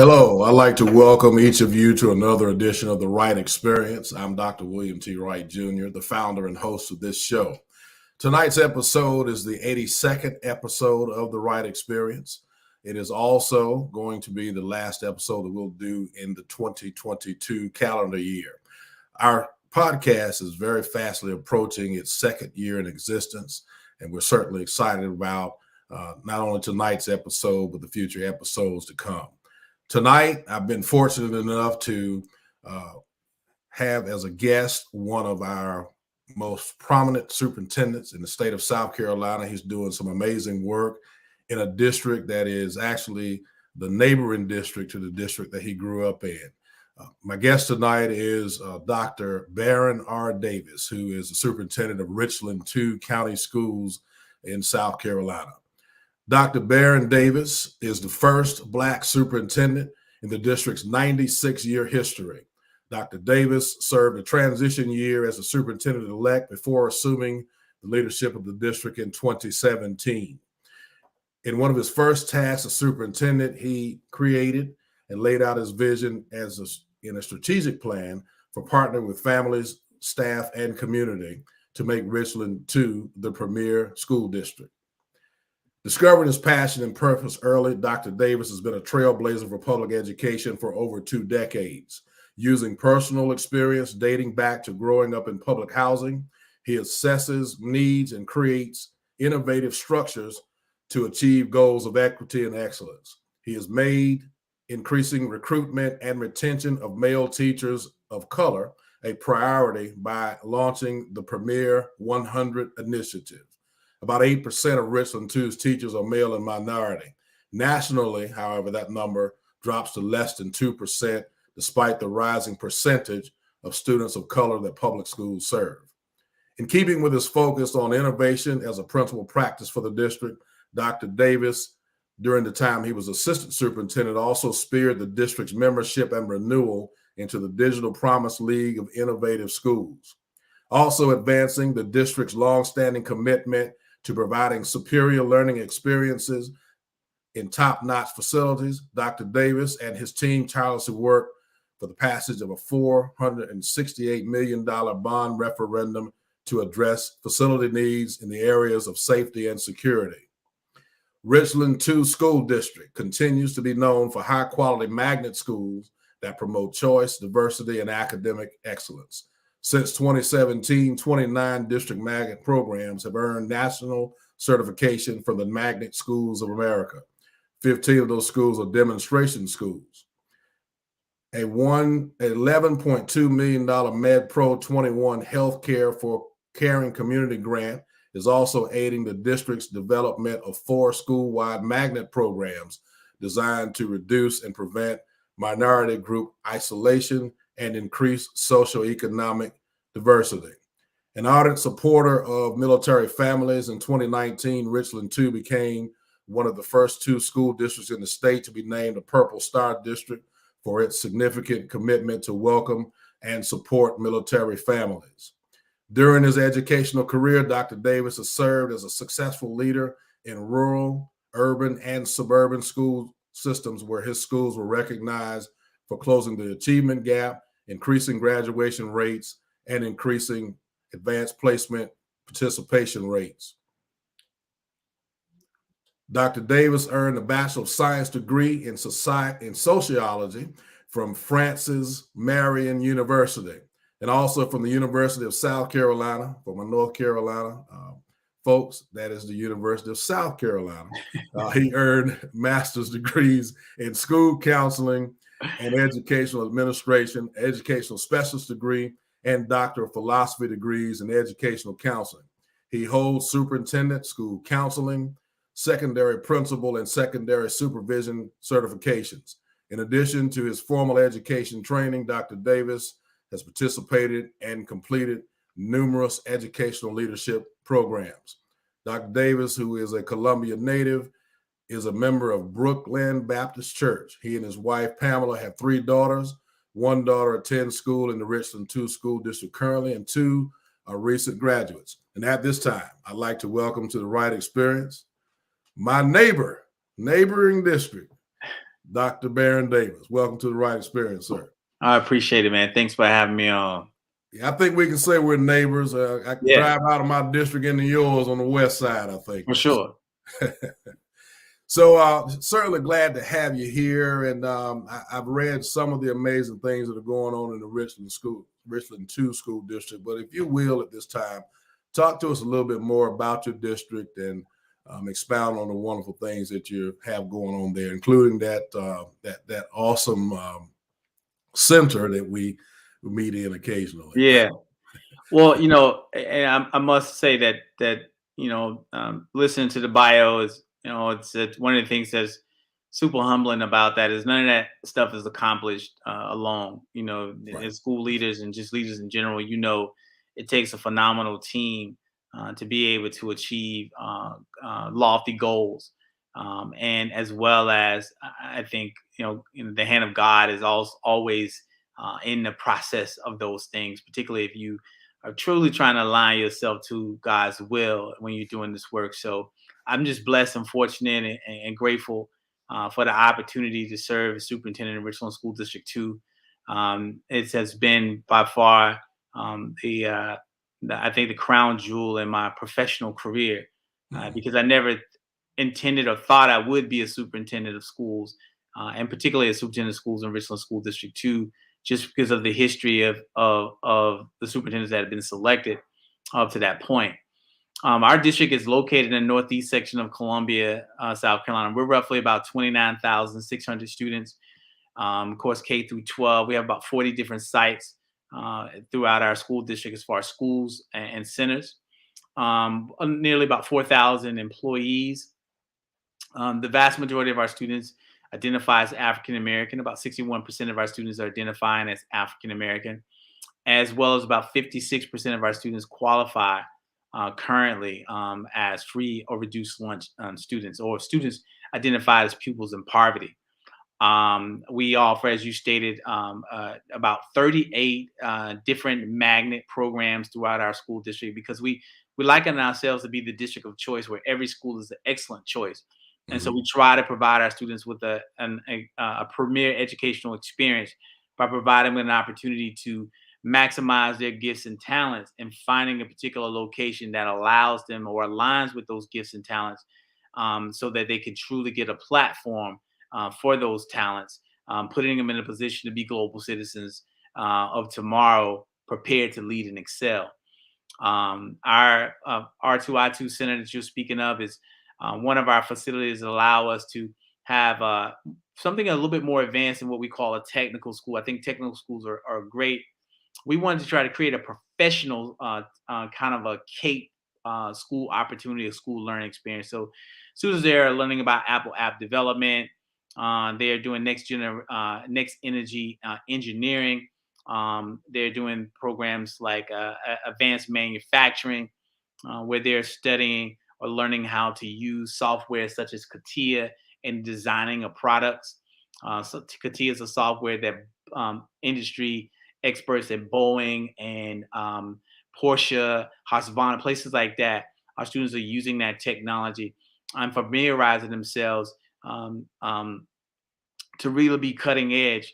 Hello, I'd like to welcome each of you to another edition of the Wright Experience. I'm Dr. William T. Wright Jr., the founder and host of this show. Tonight's episode is the 82nd episode of the Wright Experience. It is also going to be the last episode that we'll do in the 2022 calendar year. Our podcast is very fastly approaching its second year in existence, and we're certainly excited about not only tonight's episode, but the future episodes to come. Tonight, I've been fortunate enough to have as a guest one of our most prominent superintendents in the state of South Carolina. He's doing some amazing work in a district that is actually the neighboring district to the district that he grew up in. My guest tonight is Dr. Baron R. Davis, who is the superintendent of Richland 2 County Schools in South Carolina. Dr. Baron Davis is the first Black superintendent in the district's 96-year history. Dr. Davis served a transition year as a superintendent-elect before assuming the leadership of the district in 2017. In one of his first tasks as superintendent, he created and laid out his vision in a strategic plan for partnering with families, staff, and community to make Richland 2 the premier school district. Discovering his passion and purpose early, Dr. Davis has been a trailblazer for public education for over 2 decades. Using personal experience dating back to growing up in public housing, he assesses needs and creates innovative structures to achieve goals of equity and excellence. He has made increasing recruitment and retention of male teachers of color a priority by launching the Premier 100 initiative. About 8% of Richland 2's teachers are male and minority. Nationally, however, that number drops to less than 2%, despite the rising percentage of students of color that public schools serve. In keeping with his focus on innovation as a principal practice for the district, Dr. Davis, during the time he was assistant superintendent, also spearheaded the district's membership and renewal into the Digital Promise League of Innovative Schools. Also advancing the district's longstanding commitment to providing superior learning experiences in top-notch facilities, Dr. Davis and his team tirelessly worked for the passage of a $468 million bond referendum to address facility needs in the areas of safety and security. Richland 2 School District continues to be known for high-quality magnet schools that promote choice, diversity, and academic excellence. Since 2017, 29 district magnet programs have earned national certification from the Magnet Schools of America. 15 of those schools are demonstration schools. A $11.2 million MedPro 21 Healthcare for Caring Community grant is also aiding the district's development of 4 school-wide magnet programs designed to reduce and prevent minority group isolation and increase socioeconomic diversity. An ardent supporter of military families, in 2019, Richland 2 became one of the first 2 school districts in the state to be named a Purple Star District for its significant commitment to welcome and support military families. During his educational career, Dr. Davis has served as a successful leader in rural, urban, and suburban school systems where his schools were recognized for closing the achievement gap, increasing graduation rates, and increasing advanced placement participation rates. Dr. Davis earned a Bachelor of Science degree in sociology from Francis Marion University, and also from the University of South Carolina. For my North Carolina folks, that is the University of South Carolina. He earned master's degrees in school counseling and educational administration, educational specialist degree, and Doctor of Philosophy degrees in educational counseling. He holds superintendent, school counseling, secondary principal, and secondary supervision certifications. In addition to his formal education training, Dr. Davis has participated and completed numerous educational leadership programs. Dr. Davis, who is a Columbia native, is a member of Brookland Baptist Church. He and his wife, Pamela, have 3 daughters. 1 daughter attends school in the Richland 2 School District currently, and 2 are recent graduates. And at this time, I'd like to welcome to the Wright Experience my neighboring district, Dr. Baron Davis. Welcome to the Wright Experience, sir. I appreciate it, man. Thanks for having me on. Yeah, I think we can say we're neighbors. I can drive out of my district into yours on the west side, I think. For sure. So certainly glad to have you here. And I've read some of the amazing things that are going on in the Richland 2 school district. But if you will, at this time, talk to us a little bit more about your district and expound on the wonderful things that you have going on there, including that awesome center that we meet in occasionally. Yeah. Well, and I must say that listening to the bio is, it's one of the things that's super humbling about that is none of that stuff is accomplished alone. Right. As school leaders and just leaders in general, it takes a phenomenal team to be able to achieve lofty goals. And as well as I think, the hand of God is also always in the process of those things, particularly if you are truly trying to align yourself to God's will when you're doing this work. So I'm just blessed and fortunate and grateful for the opportunity to serve as superintendent in Richland School District 2. It has been by far I think the crown jewel in my professional career because I never intended or thought I would be a superintendent of schools, and particularly a superintendent of schools in Richland School District 2, just because of the history of the superintendents that have been selected up to that point. Our district is located in the northeast section of Columbia, South Carolina. We're roughly about 29,600 students. Of course, K through 12. We have about 40 different sites throughout our school district as far as schools and centers. Nearly about 4,000 employees. The vast majority of our students identify as African American. About 61% of our students are identifying as African American, as well as about 56% of our students qualify currently as free or reduced lunch students, or students identified as pupils in poverty. We offer, as you stated, about 38 different magnet programs throughout our school district, because we liken ourselves to be the district of choice where every school is an excellent choice. And so we try to provide our students with a premier educational experience by providing them an opportunity to maximize their gifts and talents and finding a particular location that allows them or aligns with those gifts and talents, so that they can truly get a platform for those talents, putting them in a position to be global citizens of tomorrow, prepared to lead and excel. Our R2I2 Center that you're speaking of is one of our facilities that allow us to have something a little bit more advanced in what we call a technical school. I think technical schools are great. We wanted to try to create a professional kind of a CAPE school opportunity, a school learning experience. So students there are learning about Apple app development. They are doing next energy engineering. They're doing programs like advanced manufacturing, where they're studying or learning how to use software such as CATIA in designing of products. So CATIA is a software that industry experts at Boeing and Porsche, Husqvarna, places like that, our students are using that technology and familiarizing themselves to really be cutting edge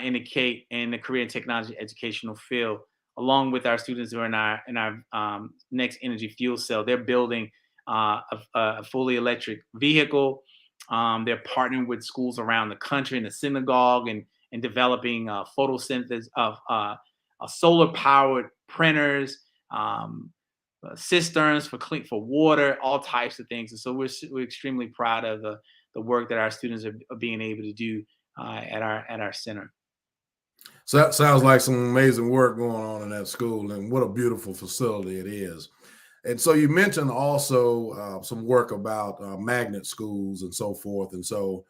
in the career and technology educational field. Along with our students who are in our next energy fuel cell, they're building a fully electric vehicle. They're partnering with schools around the country and the synagogue and developing photosynthesis of solar powered printers, cisterns for water, all types of things. And so we're extremely proud of the work that our students are being able to do at our center. So that sounds like some amazing work going on in that school, and what a beautiful facility it is. And so you mentioned also some work about magnet schools and so forth. And so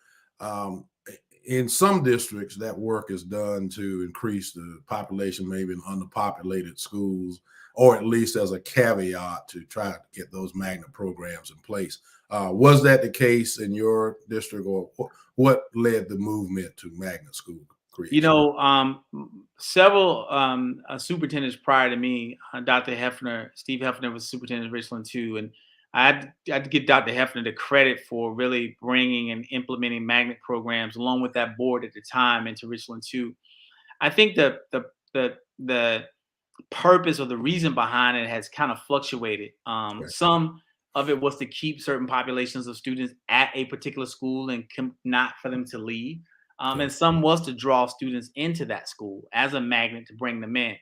in some districts, that work is done to increase the population, maybe in underpopulated schools, or at least as a caveat to try to get those magnet programs in place. Was that the case in your district, or what led the movement to magnet school creation? Several superintendents prior to me, Dr. Hefner, Steve Hefner was superintendent of Richland too, and I'd give Dr. Hefner the credit for really bringing and implementing magnet programs along with that board at the time into Richland too. I think the purpose or the reason behind it has kind of fluctuated. Right. Some of it was to keep certain populations of students at a particular school and not for them to leave. Okay. And some was to draw students into that school as a magnet to bring them in.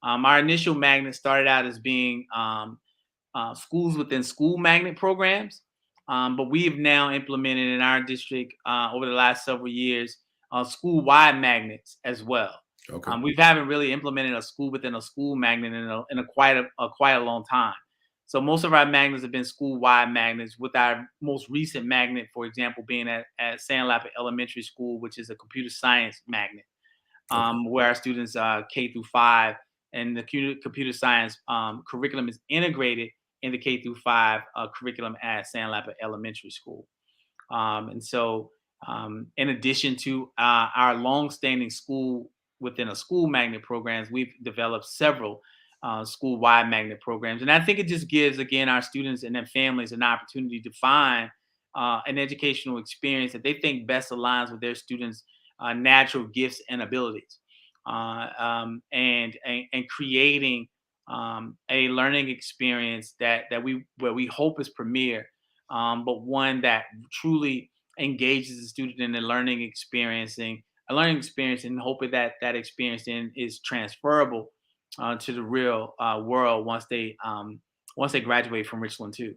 Our initial magnet started out as being schools within school magnet programs, but we have now implemented in our district over the last several years school-wide magnets as well. Okay. We haven't really implemented a school within a school magnet in a quite a long time. So most of our magnets have been school-wide magnets, with our most recent magnet, for example, being at San Lapa Elementary School, which is a computer science magnet, Okay. where our students K through 5 and the computer science curriculum is integrated in the K through 5 curriculum at San Lapa Elementary School. And so, in addition to our long-standing school within a school magnet programs, we've developed several school-wide magnet programs, and I think it just gives again our students and their families an opportunity to find an educational experience that they think best aligns with their students' natural gifts and abilities, and creating a learning experience where we hope is premier, but one that truly engages the student in the learning experience, and hoping that that experience then is transferable to the real world once they graduate from Richland too.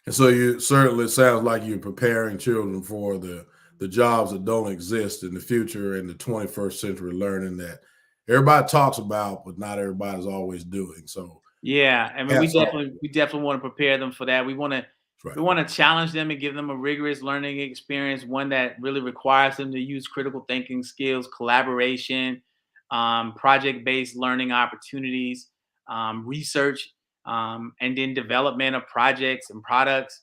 And so you certainly sounds like you're preparing children for the jobs that don't exist in the future in the 21st century learning that everybody talks about, but not everybody's always doing. So Yeah, I mean, hats off. we definitely want to prepare them for that. Right. We want to challenge them and give them a rigorous learning experience, one that really requires them to use critical thinking skills, collaboration, project-based learning opportunities, research, and then development of projects and products.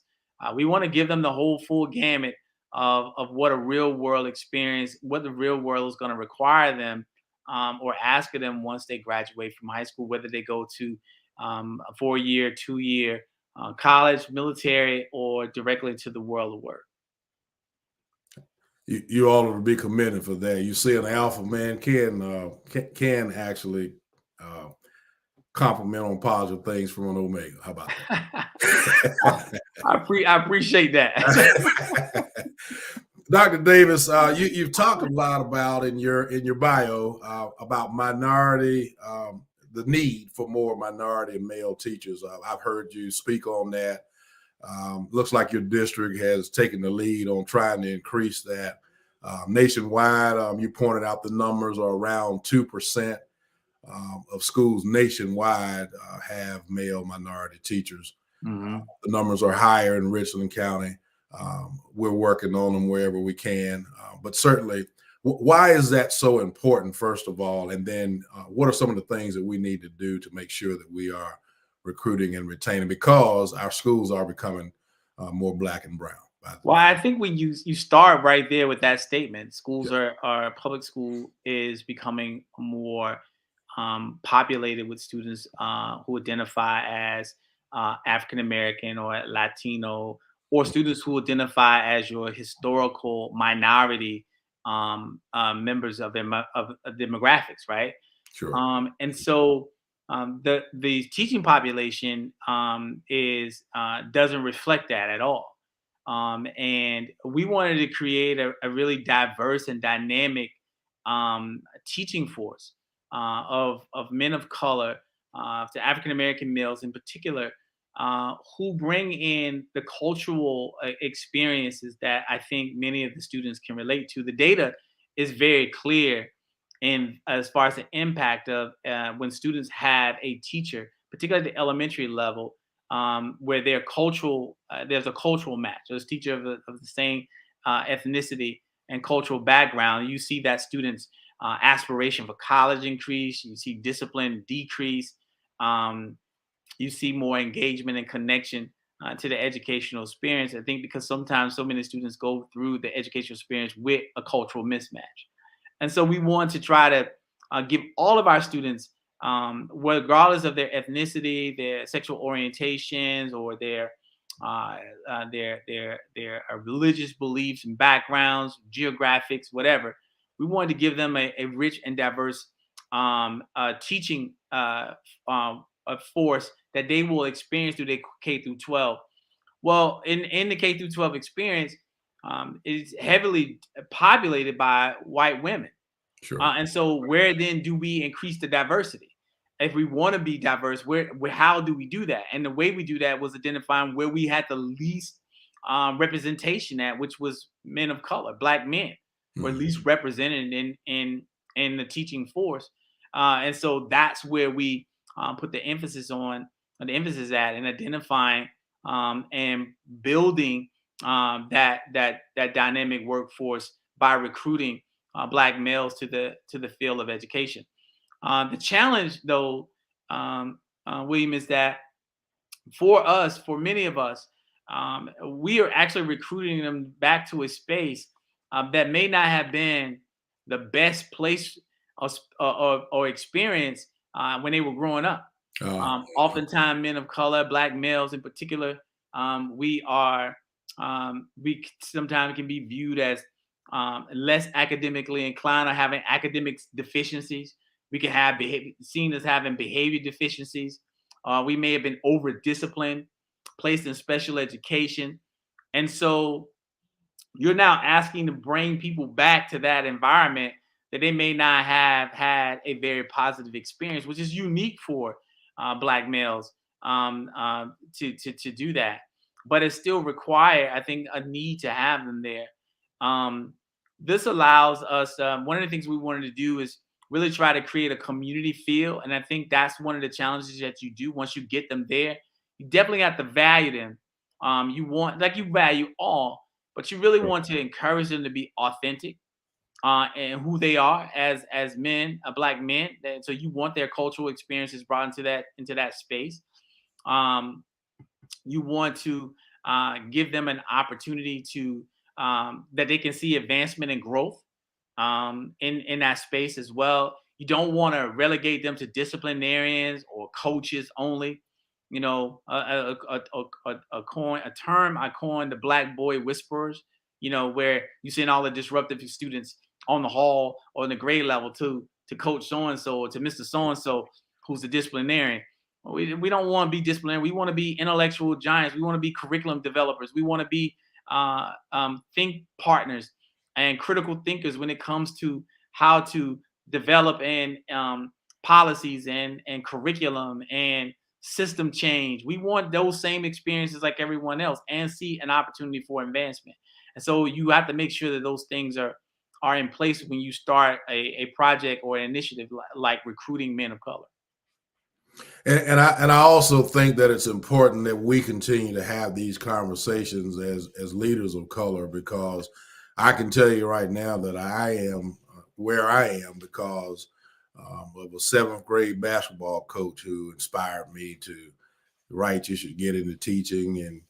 We want to give them the whole full gamut of what a real world experience, what the real world is going to require them, or ask of them once they graduate from high school, whether they go to a 4-year, 2-year college, military, or directly to the world of work. You ought to be commended for that. You see, an alpha man can actually uh, compliment on positive things from an omega. How about that? I appreciate that. Dr. Davis, you've talked a lot about in your bio about minority, the need for more minority and male teachers. I've heard you speak on that. Looks like your district has taken the lead on trying to increase that. Nationwide, you pointed out the numbers are around 2% of schools nationwide have male minority teachers. Mhm. The numbers are higher in Richland County. We're working on them wherever we can. But certainly, why is that so important, first of all? And then what are some of the things that we need to do to make sure that we are recruiting and retaining, because our schools are becoming more black and brown? Well, I think when you start right there with that statement, Yeah, schools are public school is becoming more populated with students who identify as African American or Latino, or students who identify as your historical minority members of of demographics, right? sure. And so the teaching population is doesn't reflect that at all. And we wanted to create a really diverse and dynamic teaching force of men of color, to African American males in particular, who bring in the cultural experiences that I think many of the students can relate to. The data is very clear in as far as the impact of when students have a teacher, particularly at the elementary level, where there's a cultural match. There's a teacher of the same ethnicity and cultural background. You see that students' aspiration for college increase. You see discipline decrease. Um, you see more engagement and connection to the educational experience. I think because sometimes so many students go through the educational experience with a cultural mismatch. And so we want to try to give all of our students regardless of their ethnicity, their sexual orientations, or their religious beliefs and backgrounds, geographics, whatever. We wanted to give them a rich and diverse teaching a force that they will experience through their K through 12. Well, in the K through 12 experience, it's heavily populated by white women. Sure. And so, where then do we increase the diversity? If we want to be diverse, how do we do that? And the way we do that was identifying where we had the least representation at, which was men of color, Black men, were least represented in the teaching force. And so that's where we put the emphasis at, and identifying and building that dynamic workforce by recruiting Black males to the field of education. The challenge, though, William, is that for many of us, we are actually recruiting them back to a space that may not have been the best place or experience when they were growing up. Oftentimes, men of color, Black males in particular, we sometimes can be viewed as less academically inclined or having academic deficiencies. We can have seen as having behavior deficiencies. We may have been over disciplined, placed in special education. And so you're now asking to bring people back to that environment that they may not have had a very positive experience, which is unique for Black males to do that. But it still require, I think, a need to have them there. This allows us, one of the things we wanted to do is really try to create a community feel. And I think that's one of the challenges that you do once you get them there. You definitely have to value them. You value all, but you really want to encourage them to be authentic and who they are as men, Black men. And so you want their cultural experiences brought into that space. You want to give them an opportunity to that they can see advancement and growth in that space as well. You don't want to relegate them to disciplinarians or coaches only. You know, a term I coined, the Black boy whisperers. You know, where you send all the disruptive students on the hall or in the grade level to coach so and so or to Mr. So and so who's the disciplinarian. We don't want to be disciplinary. We want to be intellectual giants. We want to be curriculum developers. We want to be think partners and critical thinkers when it comes to how to develop and policies and curriculum and system change. We want those same experiences like everyone else and see an opportunity for advancement. And so you have to make sure that those things are in place when you start a project or an initiative like recruiting men of color. And I also think that it's important that we continue to have these conversations as leaders of color, because I can tell you right now that I am where I am because of a seventh grade basketball coach who inspired me to, Wright, you should get into teaching and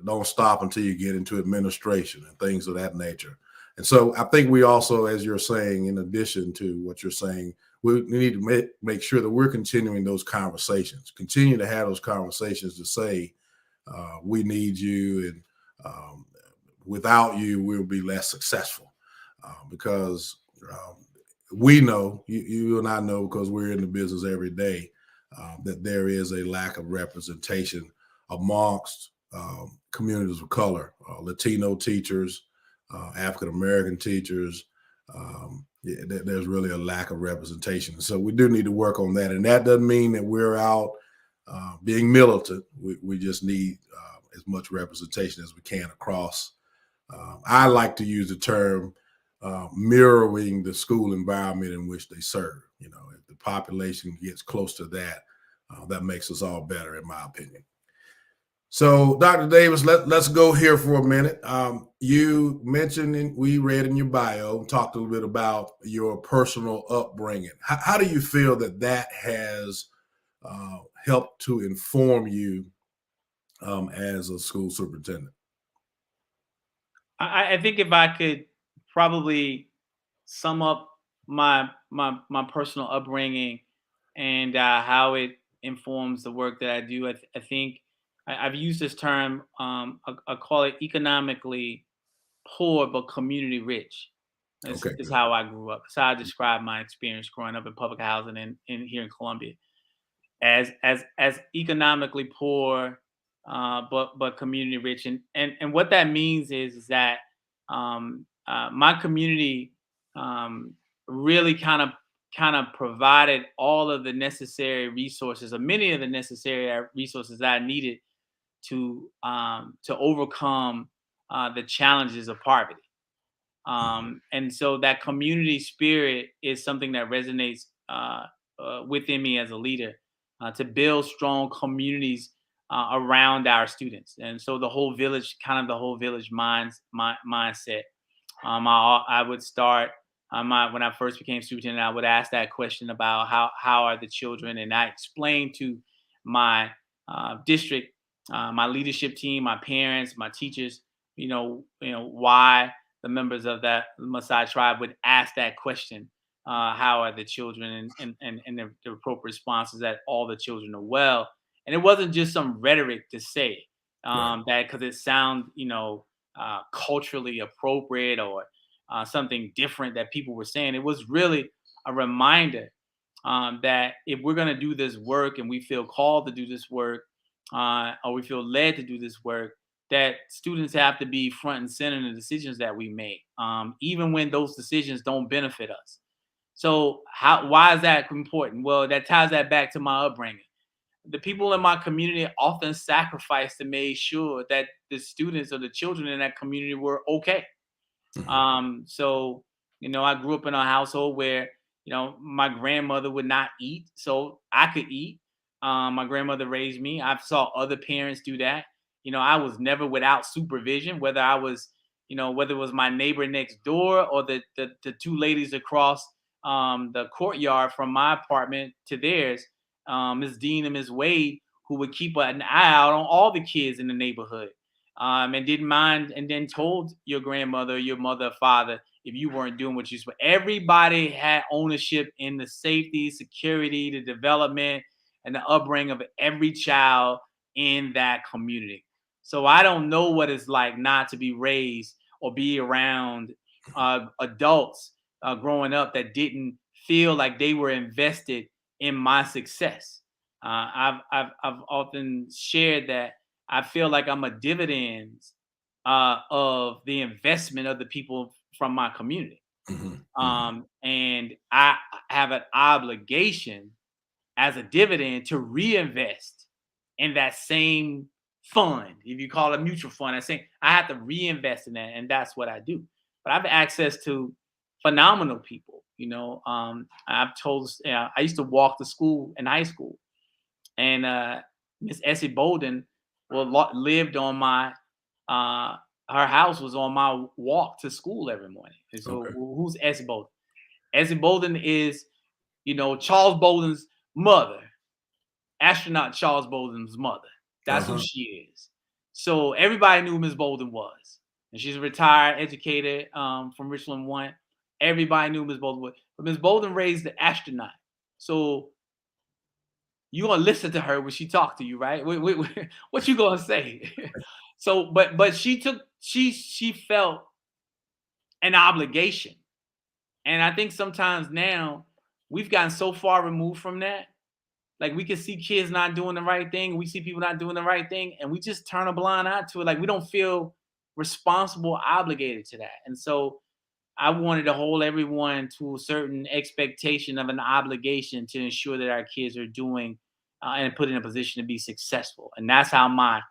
don't stop until you get into administration and things of that nature. And so I think we also, as you're saying, in addition to what you're saying, we need to make sure that we're continuing those conversations, continue to have those conversations to say, we need you, and without you, we'll be less successful, because we know, you and I know, because we're in the business every day, that there is a lack of representation amongst communities of color, Latino teachers, African-American teachers. There's really a lack of representation. So we do need to work on that. And that doesn't mean that we're out being militant. We just need as much representation as we can across. I like to use the term mirroring the school environment in which they serve. If the population gets close to that, that makes us all better, in my opinion. So, Dr. Davis, let's go here for a minute. You mentioned, we read in your bio, talked a little bit about your personal upbringing. How do you feel that has helped to inform you as a school superintendent? I think if I could probably sum up my personal upbringing and how it informs the work that I do. I think I've used this term. I call it economically poor but community rich. Is, Okay, is good. how I grew up. It's how I describe my experience growing up in public housing in here in Columbia as economically poor, but community rich, and what that means is that my community really kind of provided all of the necessary resources, or many of the necessary resources that I needed to overcome the challenges of poverty. And so that community spirit is something that resonates within me as a leader, to build strong communities around our students. And so the whole village, kind of the whole village mindset. I would start when I first became superintendent. I would ask that question about how are the children, and I explained to my district, my leadership team, my parents, my teachers, why the members of that Maasai tribe would ask that question. How are the children, and the appropriate response is that all the children are well. And it wasn't just some rhetoric to say Right. that because it sound culturally appropriate, or something different that people were saying. It was really a reminder that if we're going to do this work, and we feel called to do this work, or we feel led to do this work, that students have to be front and center in the decisions that we make, even when those decisions don't benefit us. So why is that important? Well, that ties that back to my upbringing. The people in my community often sacrificed to make sure that the students or the children in that community were okay. Mhm. So, I grew up in a household where, my grandmother would not eat, so I could eat. My grandmother raised me. I saw other parents do that. I was never without supervision, whether it was my neighbor next door, or the two ladies across the courtyard from my apartment to theirs, Ms. Dean and Ms. Wade, who would keep an eye out on all the kids in the neighborhood, and didn't mind, and then told your grandmother, your mother, father, if you weren't doing what you supposed. Everybody had ownership in the safety, security, the development, and the upbringing of every child in that community. So I don't know what it's like not to be raised or be around adults growing up that didn't feel like they were invested in my success. I've often shared that I feel like I'm a dividends of the investment of the people from my community. Mhm. Mhm. And I have an obligation as a dividend to reinvest in that same fund. If you call it a mutual fund, I have to reinvest in that, and that's what I do. But I have access to phenomenal people. I've told. I used to walk to school in high school, and Miss Essie Bolden lived on my uh, her house was on my walk to school every morning. And so, Okay. who's Essie Bolden? Essie Bolden is, Charles Bolden's mother, astronaut Charles Bolden's mother. That's who Uh-huh. she is. So everybody knew Miss Bolden was, and she's a retired educator from Richland One. Everybody knew Miss Bolden was, but Miss Bolden raised the astronaut. So you gonna listen to her when she talk to you, right? What you gonna say? So, but she felt an obligation, and I think sometimes now we've gotten so far removed from that. Like, we can see kids not doing the right thing, we see people not doing the right thing, and we just turn a blind eye to it. Like, we don't feel responsible, obligated to that. And so I wanted to hold everyone to a certain expectation of an obligation to ensure that our kids are doing and put in a position to be successful. And that's how my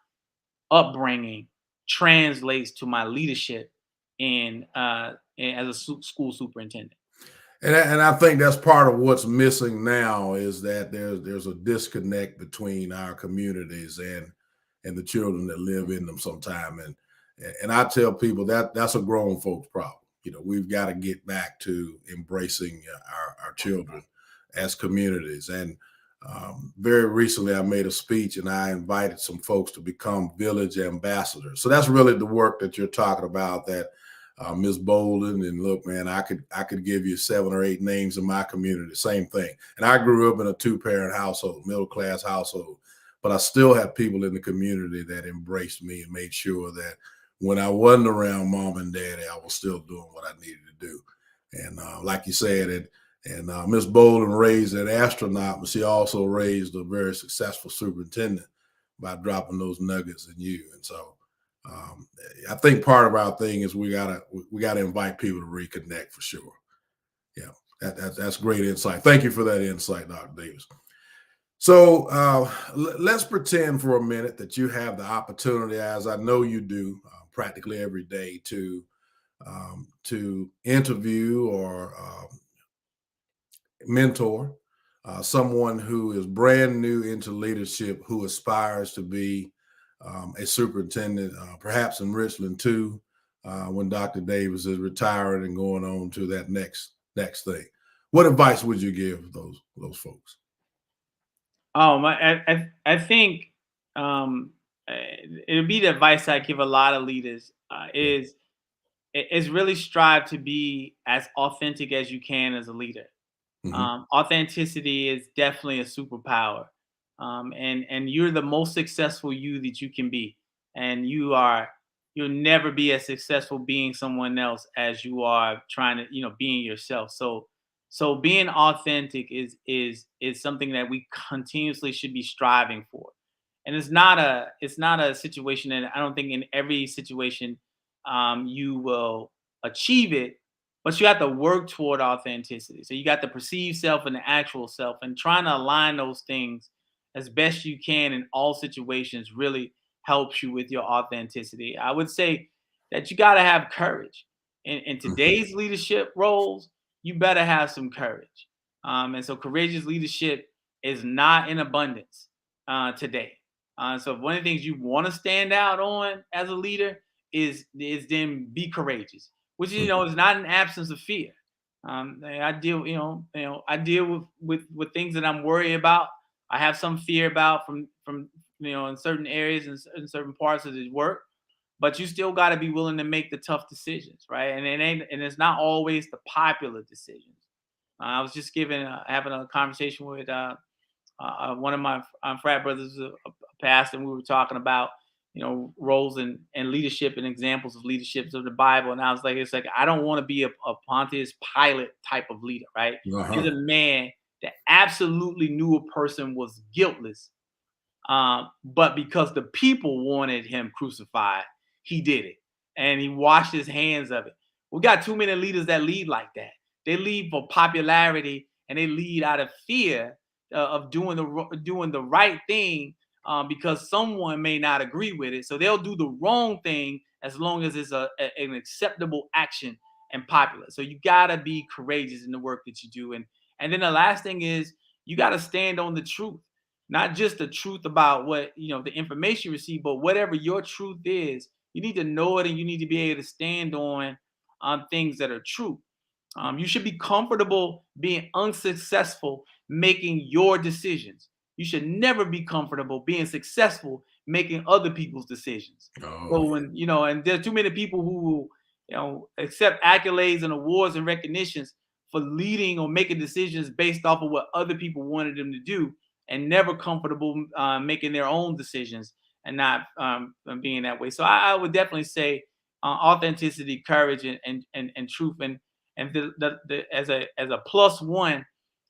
upbringing translates to my leadership as a school superintendent. And I think that's part of what's missing now is that there's a disconnect between our communities and the children that live in them sometime. And I tell people that that's a grown folks problem. We've got to get back to embracing our children as communities. And very recently, I made a speech and I invited some folks to become village ambassadors. So that's really the work that you're talking about. That Miss Bolden, and look, man, I could give you 7 or 8 names in my community. Same thing. And I grew up in a 2-parent household, middle class household, but I still have people in the community that embraced me and made sure that when I wasn't around mom and daddy, I was still doing what I needed to do. And like you said, Miss Bolden raised an astronaut, but she also raised a very successful superintendent by dropping those nuggets in you. And so I think part of our thing is we gotta invite people to reconnect for sure. Yeah, that's great insight. Thank you for that insight, Dr. Davis. So let's pretend for a minute that you have the opportunity, as I know you do, practically every day, to interview or mentor someone who is brand new into leadership, who aspires to be a superintendent, perhaps in Richland too, when Dr. Davis is retiring and going on to that next thing. What advice would you give those folks? I think it'll be the advice I give a lot of leaders is really strive to be as authentic as you can as a leader. Mm-hmm. Authenticity is definitely a superpower, and you're the most successful you that you can be, and you'll never be as successful being someone else as you are trying to being yourself. So being authentic is something that we continuously should be striving for, and it's not a situation that I don't think in every situation you will achieve it, but you have to work toward authenticity. So you got the perceived self and the actual self, and trying to align those things as best you can in all situations really helps you with your authenticity. I would say that you got to have courage in today's leadership roles. You better have some courage, and so courageous leadership is not in abundance today. So one of the things you want to stand out on as a leader is then be courageous, which is not an absence of fear. I deal, I deal with things that I'm worried about. I have some fear about from in certain areas and in certain parts of the work, but you still got to be willing to make the tough decisions, right? And it's not always the popular decisions. I was just having a conversation with one of my frat brothers, a pastor, and we were talking about roles and leadership and examples of leaderships of the Bible. And I was like, it's like I don't want to be a Pontius Pilate type of leader, right? He's a man that absolutely knew a person was guiltless, but because the people wanted him crucified, he did it, and he washed his hands of it. We got too many leaders that lead like that. They lead for popularity, and they lead out of fear of doing the right thing, because someone may not agree with it. So they'll do the wrong thing as long as it's an acceptable action and popular. So you gotta be courageous in the work that you do, and then the last thing is you gotta stand on the truth, not just the truth about what the information you receive, but whatever your truth is, you need to know it, and you need to be able to stand on things that are true. You should be comfortable being unsuccessful making your decisions. You should never be comfortable being successful making other people's decisions. So Oh, and there are too many people who will, accept accolades and awards and recognitions for leading or making decisions based off of what other people wanted them to do, and never comfortable making their own decisions and not being that way. So I would definitely say authenticity, courage, and truth, and as a plus one,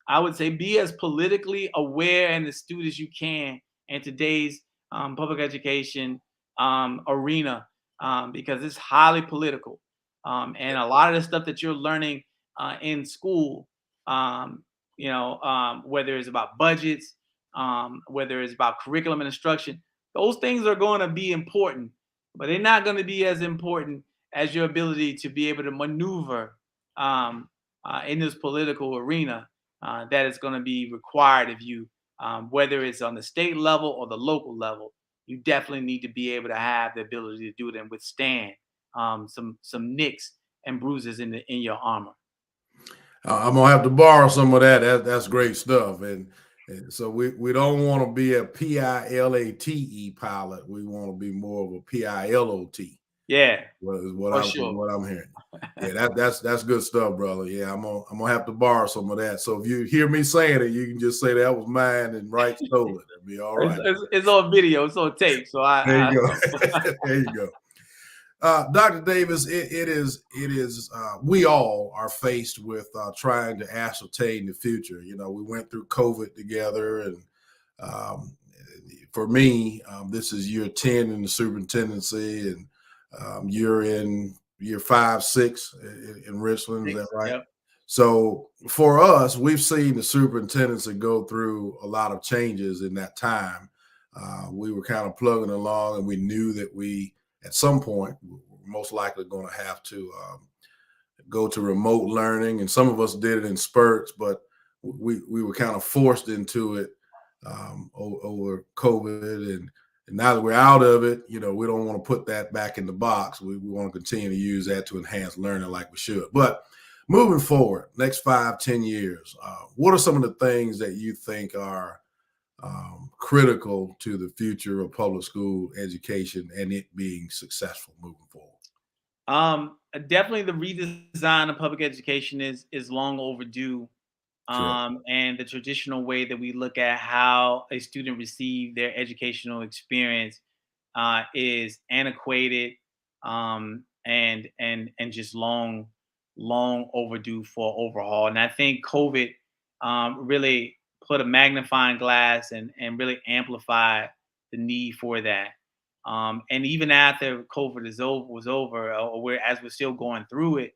I would say be as politically aware and astute as you can in today's public education arena, because it's highly political, and a lot of the stuff that you're learning in school, whether it's about budgets, whether it's about curriculum and instruction, those things are going to be important, but they're not going to be as important as your ability to be able to maneuver in this political arena that is going to be required of you, whether it's on the state level or the local level. You definitely need to be able to have the ability to do it and withstand some nicks and bruises in your armor. I'm gonna have to borrow some of that. That's great stuff. And so we don't want to be a pilate pilot. We want to be more of a pilot. Yeah, what for I'm sure. what I'm hearing. Yeah, that's good stuff, brother. Yeah, I'm gonna have to borrow some of that. So if you hear me saying it, you can just say that was mine and Wright stole it. It'll be all right. It's on video, it's on tape. So There you I go. There you go. Dr. Davis, it is we all are faced with trying to ascertain the future. You know, we went through COVID together, and um, for me, this is year 10 in the superintendency, and you're in year 5, 6 in Richland. Is that right? Yep. So for us, we've seen the superintendency go through a lot of changes in that time. We were kind of plugging along, and we knew that we, at some point, we're most likely going to have to go to remote learning. And some of us did it in spurts, but we were kind of forced into it over COVID. And now that we're out of it, you know, we don't want to put that back in the box. We want to continue to use that to enhance learning like we should. But moving forward, next 5, 10 years, what are some of the things that you think are critical to the future of public school education and it being successful moving forward? Definitely the redesign of public education is long overdue. Sure. And the traditional way that we look at how a student receive their educational experience is antiquated, and just long overdue for overhaul. And I think COVID really put a magnifying glass and really amplified the need for that. And even after COVID was over, or as we're still going through it,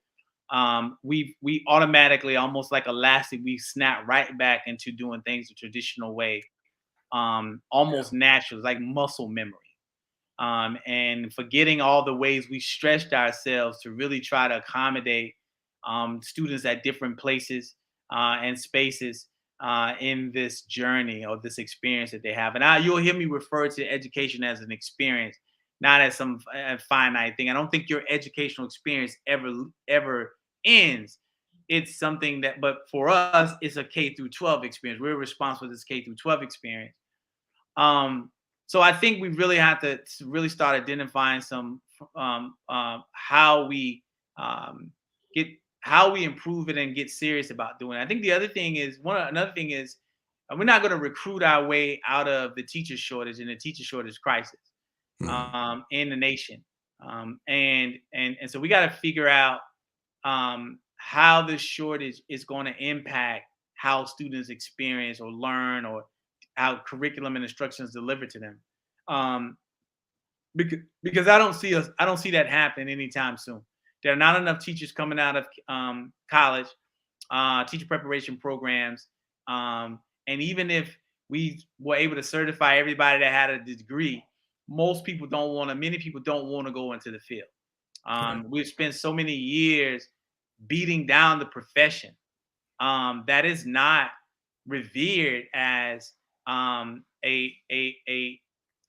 we automatically, almost like elastic, we snap right back into doing things the traditional way, almost natural, like muscle memory, and forgetting all the ways we stretched ourselves to really try to accommodate students at different places and spaces in this journey or this experience that they have. And you'll hear me refer to education as an experience, not as some finite thing. I don't think your educational experience ever ends. It's something that, but for us, it's a K through 12 experience. We're responsible for this K through 12 experience. So I think we really have to really start identifying some how we get how we improve it and get serious about doing it. I think the other thing is another thing is we're not going to recruit our way out of the teacher shortage and the teacher shortage crisis in the nation, and so we got to figure out how this shortage is going to impact how students experience or learn, or how curriculum and instruction is delivered to them. Um, because I don't see that happening anytime soon. There are not enough teachers coming out of college, teacher preparation programs, and even if we were able to certify everybody that had a degree, most people don't want to. Many people don't want to go into the field. Right. We've spent so many years beating down the profession that is not revered as a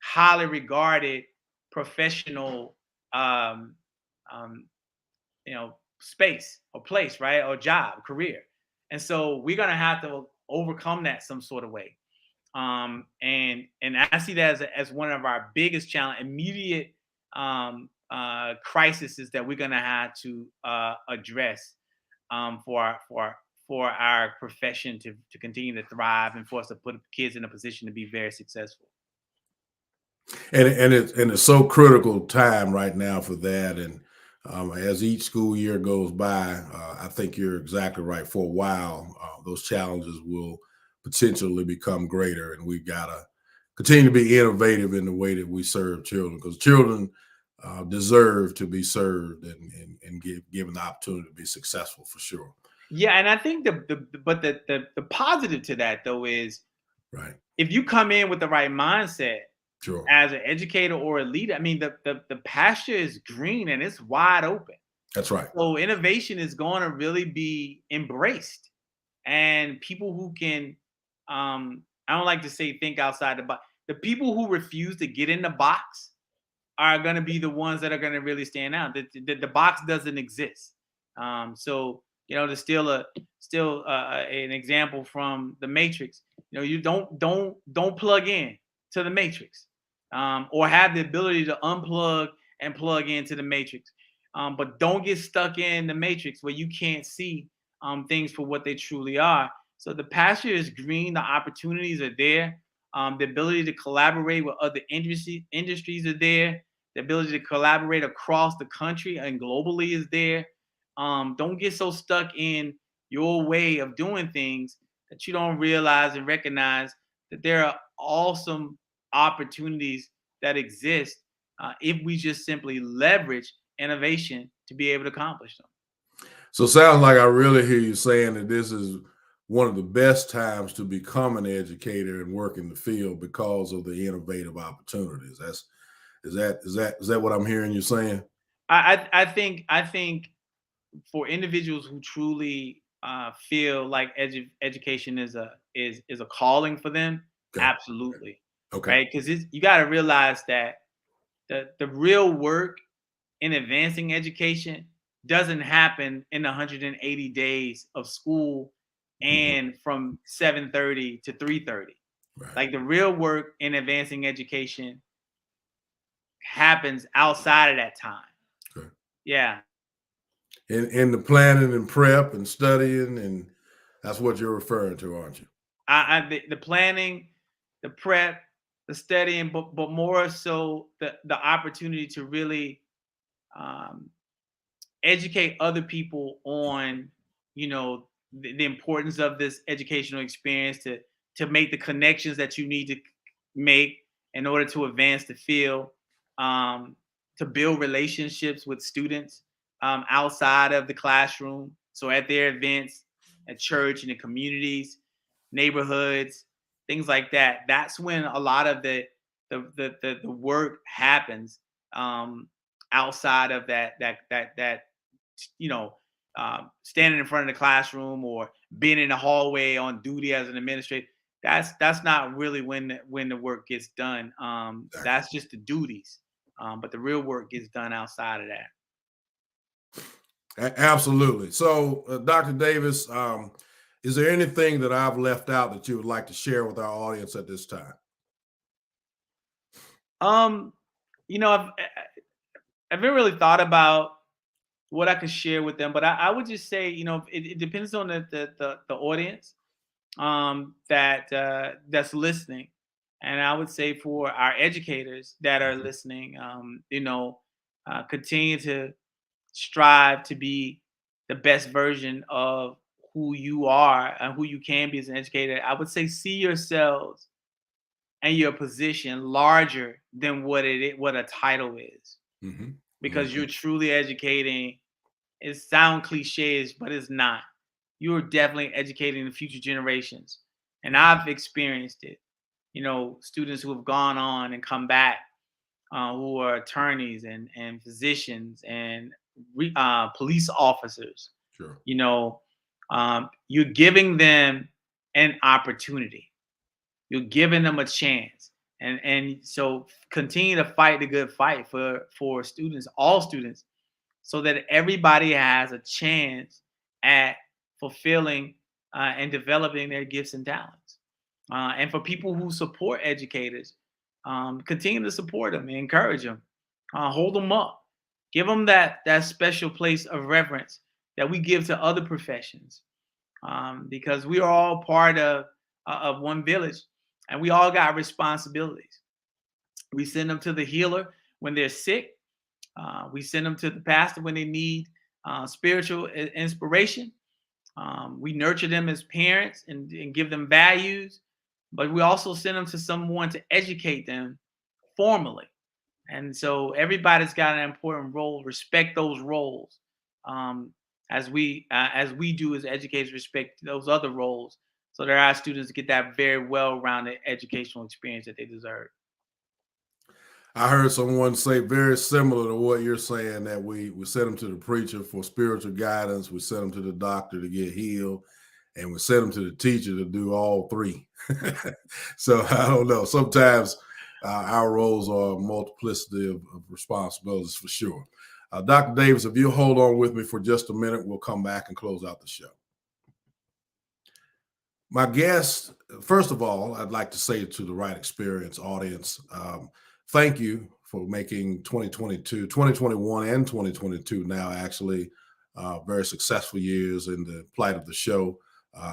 highly regarded professional um, um, space or place, right, or job, career. And so we're gonna have to overcome that some sort of way. And I see that as one of our biggest challenge, immediate crises that we're gonna have to address for our profession to continue to thrive and for us to put kids in a position to be very successful. And it's so critical time right now for that. And as each school year goes by, I think you're exactly right. For a while, those challenges will potentially become greater, and we've got to continue to be innovative in the way that we serve children, because children deserve to be served and given the opportunity to be successful for sure. Yeah, and I think the positive to that though is Right. if you come in with the right mindset Sure. as an educator or a leader, I mean the pasture is green and it's wide open. That's right. So innovation is going to really be embraced, and people who can, I don't like to say think outside the box. The people who refuse to get in the box are going to be the ones that are going to really stand out. The box doesn't exist. So there's still an example from the Matrix. You don't plug in to the Matrix, or have the ability to unplug and plug into the matrix. But don't get stuck in the matrix where you can't see things for what they truly are. So the pasture is green, the opportunities are there, the ability to collaborate with other industries are there, the ability to collaborate across the country and globally is there. Don't get so stuck in your way of doing things that you don't realize and recognize that there are awesome opportunities that exist if we just simply leverage innovation to be able to accomplish them. So it sounds like I really hear you saying that this is one of the best times to become an educator and work in the field because of the innovative opportunities. Is that what I'm hearing you saying? I think for individuals who truly feel like education is a calling for them, Okay. absolutely, Okay. right? Because you got to realize that the real work in advancing education doesn't happen in 180 days of school Mhm. and from 7:30 to 3:30. Right. Like the real work in advancing education happens outside of that time. Okay. Yeah. In the planning and prep and studying, and that's what you're referring to, aren't you? The planning, the prep, the studying, but more so the opportunity to really um, educate other people on, the importance of this educational experience to make the connections that you need to make in order to advance the field, um, to build relationships with students outside of the classroom. So at their events, at church, in the communities, neighborhoods, things like that. That's when a lot of the work happens outside of that you know, standing in front of the classroom or being in the hallway on duty as an administrator. That's not really when the work gets done. Exactly. That's just the duties. But the real work gets done outside of that. Absolutely. So, Dr. Davis, is there anything that I've left out that you would like to share with our audience at this time? Um, I've never really thought about what I could share with them, but I would just say, it depends on the audience that's listening. And I would say for our educators that are Mhm. listening, continue to strive to be the best version of who you are and who you can be as an educator. I would say see yourselves and your position larger than what a title is, Mhm. because you're Mhm. truly educating. It sounds cliches, but it's not. You're definitely educating the future generations. And Right. I've experienced it. Students who have gone on and come back, who are attorneys and physicians and police officers. Sure. You're giving them an opportunity. You're giving them a chance. And so continue to fight the good fight for students, all students, so that everybody has a chance at fulfilling and developing their gifts and talents. And for people who support educators, continue to support them and encourage them, hold them up, give them that special place of reverence that we give to other professions, because we are all part of one village, and we all got responsibilities. We send them to the healer when they're sick. We send them to the pastor when they need spiritual inspiration. We nurture them as parents and give them values, but we also send them to someone to educate them formally. And so everybody's got an important role. Respect those roles, um, as we do as educators respect those other roles, so that our students get that very well-rounded educational experience that they deserve. I heard someone say very similar to what you're saying, that we send them to the preacher for spiritual guidance, we send them to the doctor to get healed, and we send them to the teacher to do all three. So I don't know. Sometimes our roles are a multiplicity of responsibilities for sure. Dr. Davis, if you'll hold on with me for just a minute, we'll come back and close out the show. My guest, first of all, I'd like to say to the Right Experience audience, thank you for making 2021 and 2022 now actually very successful years in the plight of the show.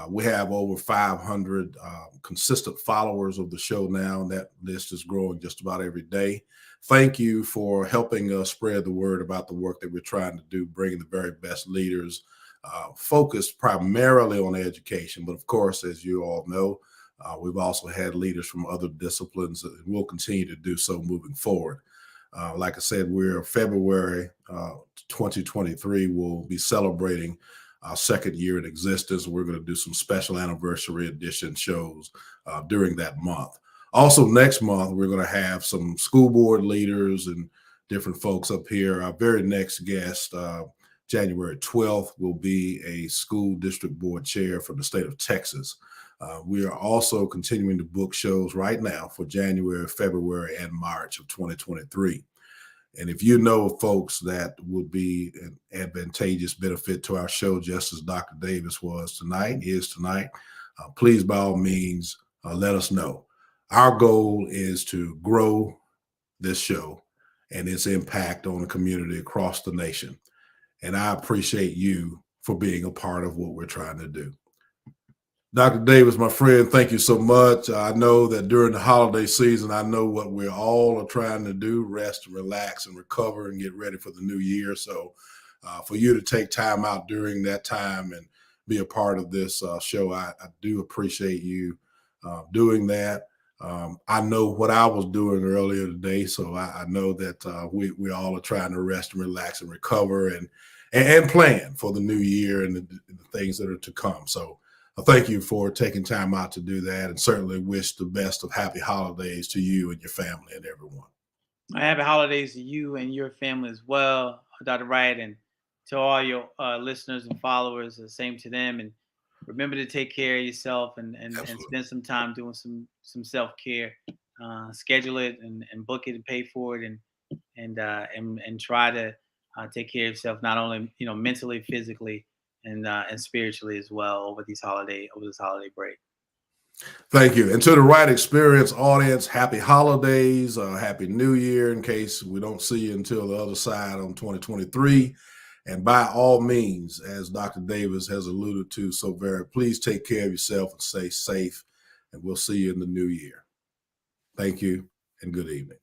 We have over 500 consistent followers of the show now, and that list is growing just about every day. Thank you for helping us spread the word about the work that we're trying to do, bringing the very best leaders, focused primarily on education. But of course, as you all know, we've also had leaders from other disciplines, and we'll continue to do so moving forward. Like I said, we're February 2023. We'll be celebrating our second year in existence. We're going to do some special anniversary edition shows during that month. Also, next month, we're going to have some school board leaders and different folks up here. Our very next guest, January 12th, will be a school district board chair from the state of Texas. We are also continuing to book shows right now for January, February, and March of 2023. And if you know folks that would be an advantageous benefit to our show, just as Dr. Davis is tonight, please, by all means, let us know. Our goal is to grow this show and its impact on the community across the nation. And I appreciate you for being a part of what we're trying to do. Dr. Davis, my friend, thank you so much. I know that during the holiday season, I know what we all are trying to do, rest, relax, and recover and get ready for the new year. So for you to take time out during that time and be a part of this show, I do appreciate you doing that. I know what I was doing earlier today, so I know that we all are trying to rest and relax and recover and plan for the new year and the things that are to come. So thank you for taking time out to do that, and certainly wish the best of happy holidays to you and your family and everyone. Happy holidays to you and your family as well, Dr. Wright, and to all your listeners and followers. The same to them. And remember to take care of yourself and spend some time doing some self-care. Schedule it and book it and pay for it and try to take care of yourself, not only mentally, physically, and spiritually as well over this holiday break. Thank you. And to the Wright Experience audience, happy holidays, happy new year in case we don't see you until the other side on 2023. And by all means, as Dr. Davis has alluded to so very, please take care of yourself and stay safe. And we'll see you in the new year. Thank you and good evening.